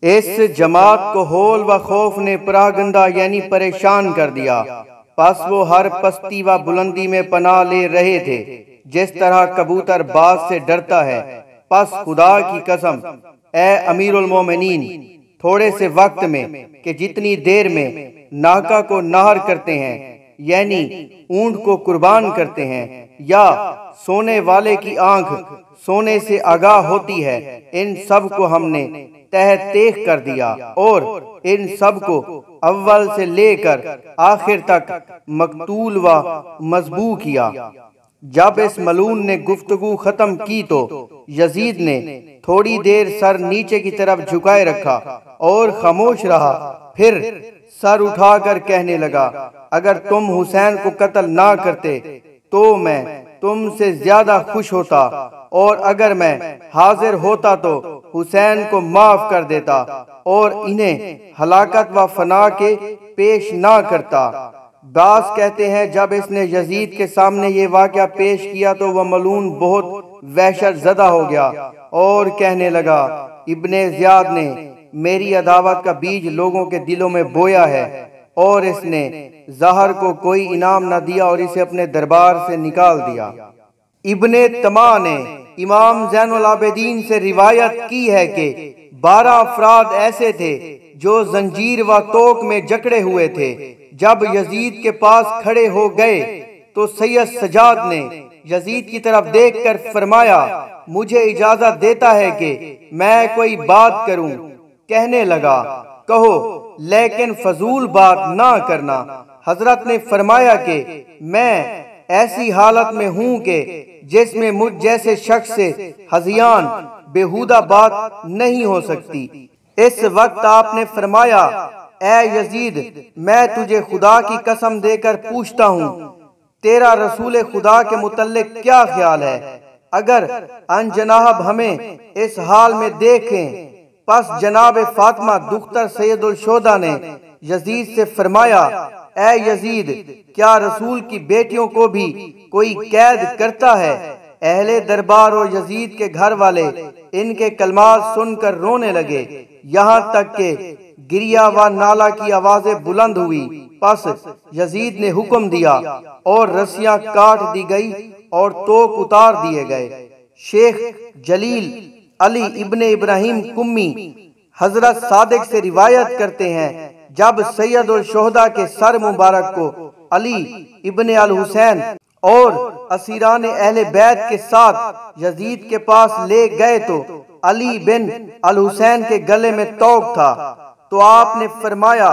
इस जमात को होल व खौफ ने परागंदा यानी परेशान कर दिया। बस वो हर पस्ती व बुलंदी में पनाह ले रहे थे, जिस तरह कबूतर बाज से डरता है। बस खुदा की कसम, ए अमीरुल मोमिनीन, थोड़े से वक्त में कि जितनी देर में नाका को नहर करते हैं यानी ऊंट को कुर्बान करते हैं, या सोने वाले की आंख सोने से आगाह होती है, इन सब को हमने तह तेख कर दिया और इन सब को अव्वल से लेकर आखिर तक मकतूल व मजबू किया। जब इस मलून ने गुफ्तगू खत्म की तो यजीद ने थोड़ी देर सर नीचे की तरफ झुकाए रखा और खामोश रहा। फिर सर उठाकर कहने लगा, अगर तुम हुसैन को कत्ल ना करते तो मैं तुमसे ज्यादा खुश होता, और अगर मैं हाजिर होता तो हुसैन को माफ कर देता और इन्हें हलाकत व फना के पेश ना करता। बास कहते हैं, जब इसने यजीद के सामने ये वाक़या पेश किया तो वह मलून बहुत वहशत ज़दा हो गया और कहने लगा, इब्ने ज़ियाद ने मेरी अदावत का बीज लोगों के दिलों में बोया है और इसने ज़हर को कोई इनाम न दिया और इसे अपने दरबार से निकाल दिया। इब्ने तमा ने इमाम ज़ैनुल आबिदीन से रिवायत की है कि 12 अफराद ऐसे थे जो जंजीर व तोक में जकड़े हुए थे। जब यजीद के पास खड़े हो गए तो सैयद सजाद ने यजीद की तरफ देखकर फरमाया, मुझे इजाजत देता है कि मैं कोई बात करूं। कहने लगा, कहो लेकिन फजूल बात ना करना। हजरत ने फरमाया कि मैं ऐसी हालत में हूं कि जिसमें मुझ जैसे शख्स से हजियान बेहुदा बात नहीं हो सकती। इस वक्त आपने फरमाया, ए यजीद, मैं तुझे खुदा की कसम देकर पूछता हूँ, तेरा रसूल खुदा के मुतल्लिक क्या ख्याल है? अगर अनजनाब हमें इस हाल में देखें। पस जनाब फातिमा दुख्तर सैयदुल शोदा ने यजीद से फरमाया, ए यजीद, क्या रसूल की बेटियों को भी कोई कैद करता है? अहले दरबार और यजीद के घर वाले इनके कलमात सुनकर रोने लगे, यहाँ तक के गिरिया व नाला की आवाजें बुलंद हुई। पस यजीद ने हुक्म दिया और रस्सियां काट दी गई और तोक उतार दिए गए। शेख जलील अली इब्ने इब्राहिम कुम्मी हजरत सादिक से रिवायत करते हैं, जब सैयद और शोहदा के सर मुबारक को अली इब्ने अल हुसैन और असीरान अहले बैत के साथ यजीद के पास ले गए तो अली बिन अल हुसैन के गले में तोक था। तो आपने फरमाया,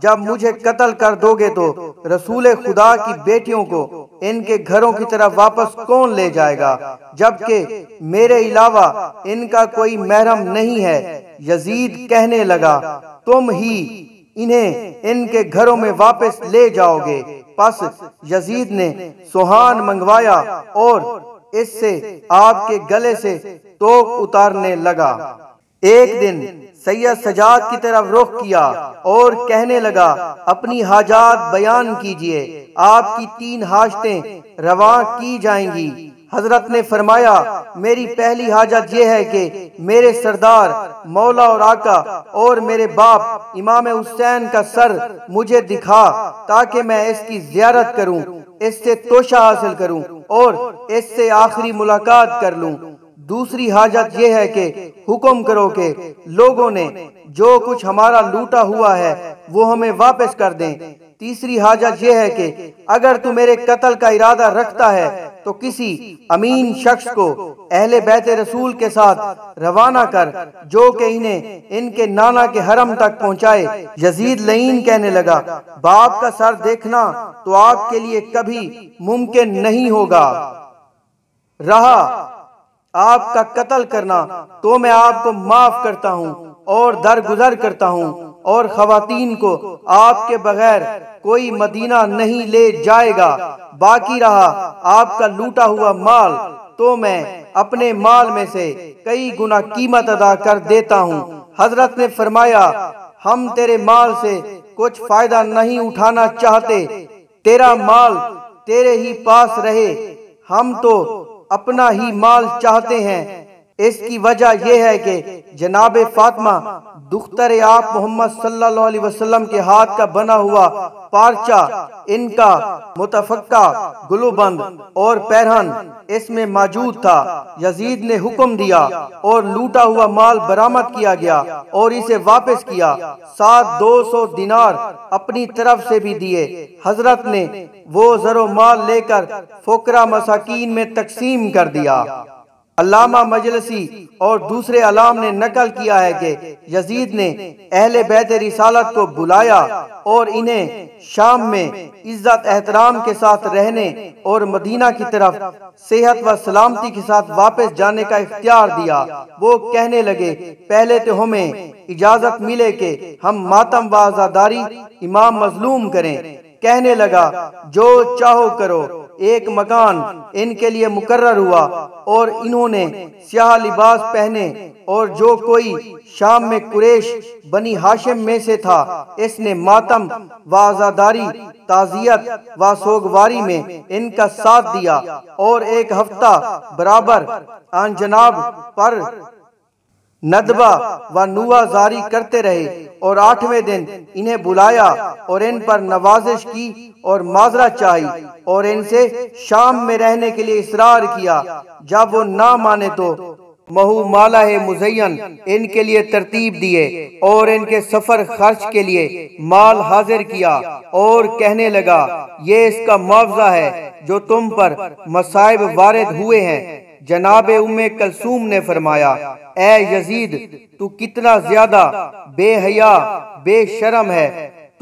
जब मुझे कत्ल कर दोगे तो रसूल खुदा की बेटियों को इनके घरों की तरफ वापस कौन ले जाएगा, जबकि मेरे अलावा इनका कोई महरम नहीं है। यजीद कहने लगा, तुम ही इन्हें इनके घरों में वापस ले जाओगे। पस यजीद ने सुहान मंगवाया और इससे आपके गले से तोक उतारने लगा। एक दिन सैयद सजाद की तरफ रुख किया और कहने लगा, अपनी हाजात बयान कीजिए, आपकी 3 हाजतें रवा की जाएंगी। हजरत ने फरमाया, मेरी पहली हाजत यह है कि मेरे सरदार मौला और आका और मेरे बाप इमाम हुसैन का सर मुझे दिखा ताकि मैं इसकी जियारत करूं, इससे तोशा हासिल करूं और इससे आखिरी मुलाकात कर लूं। दूसरी हाजत यह है कि हुक्म करो कि लोगों ने जो कुछ हमारा लूटा हुआ है वो हमें वापस कर दें। तीसरी हाजत यह है कि अगर तू मेरे कत्ल का इरादा रखता है तो किसी अमीन शख्स को अहले बैत रसूल के साथ रवाना कर, जो कि इन्हें इनके नाना के हरम तक पहुंचाए। यजीद लईन कहने लगा, बाप का सर देखना तो आपके लिए कभी मुमकिन नहीं होगा, रहा आपका कत्ल करना तो मैं आपको माफ करता हूँ और दरगुजर करता हूँ, और खवातीन को आपके बगैर कोई मदीना नहीं ले जाएगा। बाकी रहा आपका लूटा हुआ माल तो मैं अपने माल में से कई गुना कीमत अदा कर देता हूँ। हजरत ने फरमाया, हम तेरे माल से कुछ फायदा नहीं उठाना चाहते, तेरा माल तेरे ही पास रहे, हम तो अपना ही माल चाहते हैं। इसकी वजह यह है कि जनाब फातिमा दुख्तर आप मोहम्मद सल्लल्लाहु अलैहि वसल्लम के हाथ का बना हुआ पारचा, इनका मुतफक्का गुलूबंद और पैरहन इसमें मौजूद था। यजीद ने हुक्म दिया और लूटा हुआ माल बरामद किया गया और इसे वापस किया। साथ 200 दिनार अपनी तरफ से भी दिए। हजरत ने वो जरो माल लेकर फुकरा मसाकीन में तकसीम कर दिया। अल्लामा मजलिसी और दूसरे अलाम ने नकल किया है कि यजीद ने अहले बैत रिसालत को बुलाया और इन्हें शाम में इज्जत एहतराम के साथ रहने और मदीना की तरफ सेहत व सलामती के साथ वापस जाने का इख्तियार दिया। वो कहने लगे, पहले तो हमें इजाजत मिले कि हम मातम व आजादारी इमाम मजलूम करें। कहने लगा, जो चाहो करो। एक मकान इनके लिए मुकर्रर हुआ और इन्होंने स्याह लिबास पहने और जो कोई शाम में कुरैश बनी हाशिम में से था, इसने मातम व आजादारी, ताजियत व सोगवारी में इनका साथ दिया और एक हफ्ता बराबर आन जनाब पर नदबा व नुआ जारी करते रहे और 8वें दिन इन्हें बुलाया और इन पर नवाजिश की और माजरत चाही और इनसे शाम में रहने के लिए इसरार किया। जब वो ना माने तो महू माला मुज़य्यन इनके लिए तरतीब दिए और इनके सफर खर्च के लिए माल हाजिर किया और कहने लगा, ये इसका मुआवजा है जो तुम पर मसाइब वारिद हुए हैं। जनाबे उम्मे कलसूम ने फरमाया, ए यजीद, तू कितना ज्यादा बेहया बेशरम है।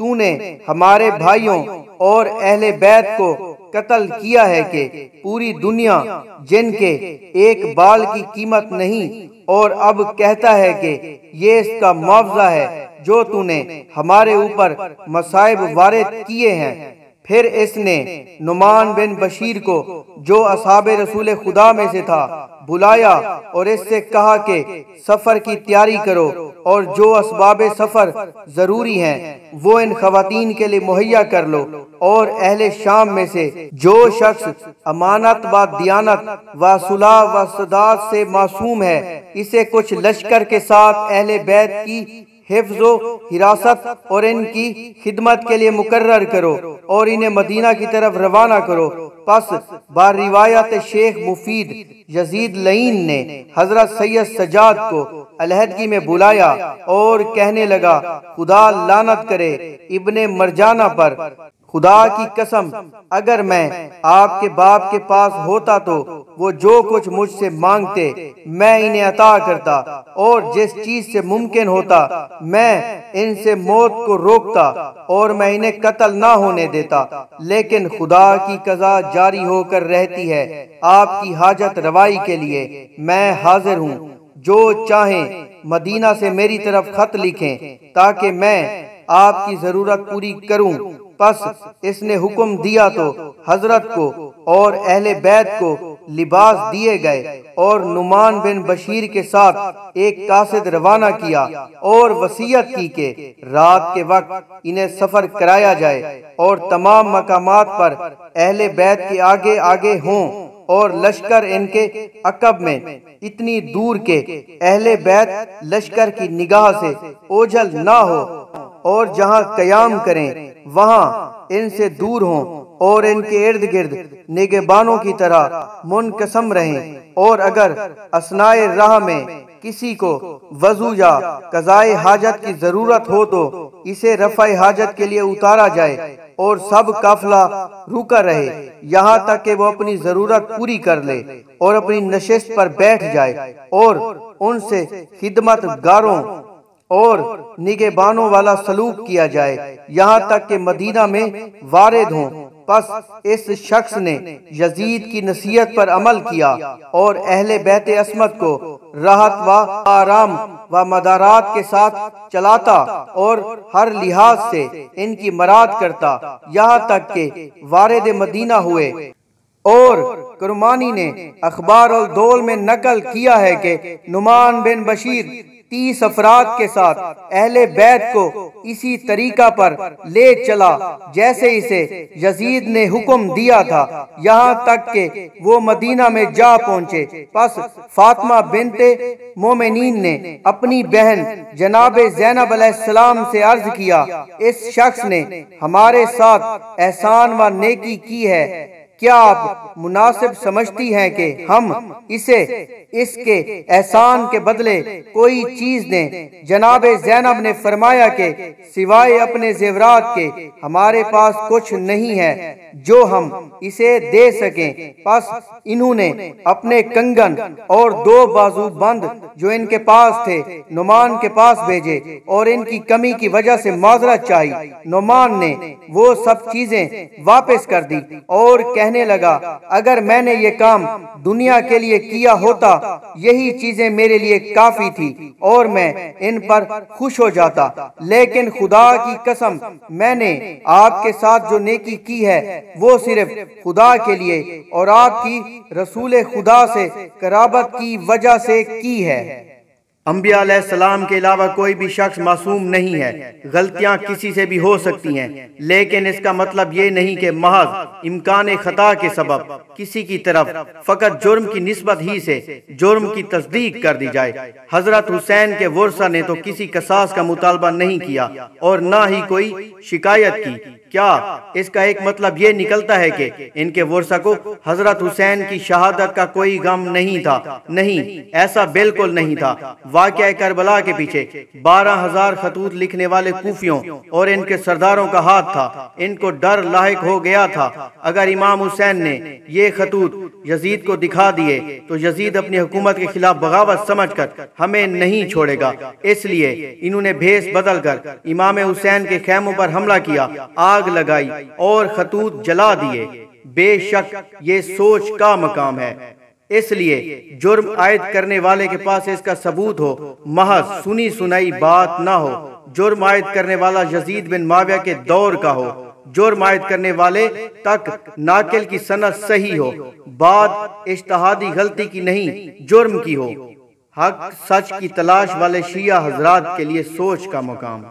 तूने हमारे भाइयों और अहले बैत को कत्ल किया है कि पूरी दुनिया जिनके एक बाल की कीमत नहीं, और अब कहता है कि ये इसका मुआवजा है जो तूने हमारे ऊपर मसाइब वारिद किए हैं। फिर इसने नुमान बिन बशीर को, जो असहाबे रसूल खुदा में से था, बुलाया और इससे कहा कि सफर की तैयारी करो और जो असबाब सफर जरूरी हैं वो इन खवातीन के लिए मुहैया कर लो। और अहले शाम में से जो शख्स अमानत व दियानत व सुलह व सदात से मासूम है, इसे कुछ लश्कर के साथ अहले बैत की हिफ्ज़ो हिरासत और इनकी खिदमत के लिए मुकर्रर करो और इन्हें मदीना की तरफ रवाना करो। पस बार रिवायत शेख मुफीद यजीद लईन ने हजरत सैयद सजाद को अलहदगी में बुलाया और कहने लगा, खुदा लानत करे इब्ने मरजाना पर। खुदा की कसम, अगर मैं आपके बाप के पास होता तो वो जो कुछ मुझसे मांगते मैं इन्हें अता करता, और जिस चीज से मुमकिन होता मैं इनसे मौत को रोकता और मैं इन्हें कत्ल ना होने देता। लेकिन खुदा की कज़ा जारी होकर रहती है। आपकी हाजत रवाई के लिए मैं हाजिर हूँ। जो चाहें मदीना से मेरी तरफ खत लिखें ताकि मैं आपकी जरूरत पूरी करूं। पस इसने हुक्म दिया तो हजरत को और अहले बैत को लिबास दिए गए और नुमान बिन बशीर के साथ एक कासिद रवाना किया और वसीयत की कि रात के वक्त इन्हें सफर कराया जाए और तमाम मकामात पर अहले बैत के आगे आगे हों और लश्कर इनके अकब में इतनी दूर के अहले बैत लश्कर की निगाह से ओझल ना हो और जहां कयाम करें वहां इनसे दूर हों और इनके इर्द गिर्द निगहबानों की तरह मुनकसम रहें। और अगर असनाए राह में किसी को वजू या कज़ाए हाजत की जरूरत हो तो इसे रफ़ाए हाजत के लिए उतारा जाए और सब काफिला रुका रहे यहाँ तक कि वो अपनी जरूरत पूरी कर ले और अपनी नशिस्त पर बैठ जाए और उनसे खिदमत गारों और निगहबानों वाला सलूक किया जाए यहाँ तक कि मदीना में वारिद हों। बस इस शख्स ने यजीद की नसीहत पर अमल किया और अहले बैत अस्मत को राहत व आराम व मदारात के साथ चलाता और हर लिहाज से इनकी मराद करता, यहाँ तक कि वारिद मदीना हुए। और कुरमानी ने अखबार और दौल में नकल किया है कि नुमान बिन बशीर 30 अफराद के साथ अहले बैत को इसी तरीका पर ले चला जैसे इसे यजीद ने हुक्म दिया था, यहाँ तक कि वो मदीना में जा पहुंचे। बस फातिमा बिनते मोमिनीन ने अपनी बहन जनाब ज़ैनब अलैहिस्सलाम से अर्ज किया, इस शख्स ने हमारे साथ एहसान व नेकी की है, क्या आप मुनासिब समझती हैं कि हम इसे इसके एहसान के बदले कोई चीज दें? जनाब ज़ैनब ने फरमाया कि सिवाय अपने जेवरात के हमारे पास कुछ नहीं है जो हम इसे दे सकें। बस इन्होंने अपने कंगन और 2 बाजू बंद जो इनके पास थे नुमान के पास भेजे और इनकी कमी की वजह से माजरत चाही। नुमान ने वो सब चीजें वापस कर दी और कहने लगा, अगर मैंने ये काम दुनिया के लिए किया होता यही चीजें मेरे लिए काफी थी और मैं इन पर खुश हो जाता, लेकिन खुदा की कसम मैंने आपके साथ जो नेकी की है वो सिर्फ खुदा के लिए और आपकी रसूल खुदा से कराबत की वजह से की है। अंबिया अलैहिस्सलाम के अलावा कोई भी शख्स मासूम नहीं है, गलतियां किसी से भी हो सकती हैं, लेकिन इसका मतलब ये नहीं कि महज इम्कान खता के सबब किसी की तरफ फकत जुर्म की निस्बत ही से जुर्म की तस्दीक कर दी जाए। हजरत हुसैन के वर्सा ने तो किसी कसास का मुतालबा नहीं किया और ना ही कोई शिकायत की। क्या इसका एक मतलब ये निकलता है कि इनके वर्सा को हजरत हुसैन की शहादत का कोई गम नहीं था? नहीं, ऐसा बिल्कुल नहीं था। वाक़या करबला के पीछे 12,000 खतूत लिखने वाले कूफियों और इनके सरदारों का हाथ था। इनको डर लाहिक हो गया था, अगर इमाम हुसैन ने ये खतूत यजीद को दिखा दिए तो यजीद अपनी हुकूमत के खिलाफ बगावत समझकर हमें नहीं छोड़ेगा। इसलिए इन्होंने भेस बदलकर इमाम हुसैन के खैमों पर हमला किया, आग लगाई और खतूत जला दिए। बेशक ये सोच का मकाम है, इसलिए जुर्म आयद करने वाले के पास इसका सबूत हो, महज सुनी सुनाई बात ना हो। जुर्म आयद करने वाला यजीद बिन माविया के दौर का हो, जुर्म आयद करने वाले तक नाकिल की सनद सही हो, बात इज्तिहादी गलती की नहीं जुर्म की हो। हक सच की तलाश वाले शिया हजरात के लिए सोच का मकाम।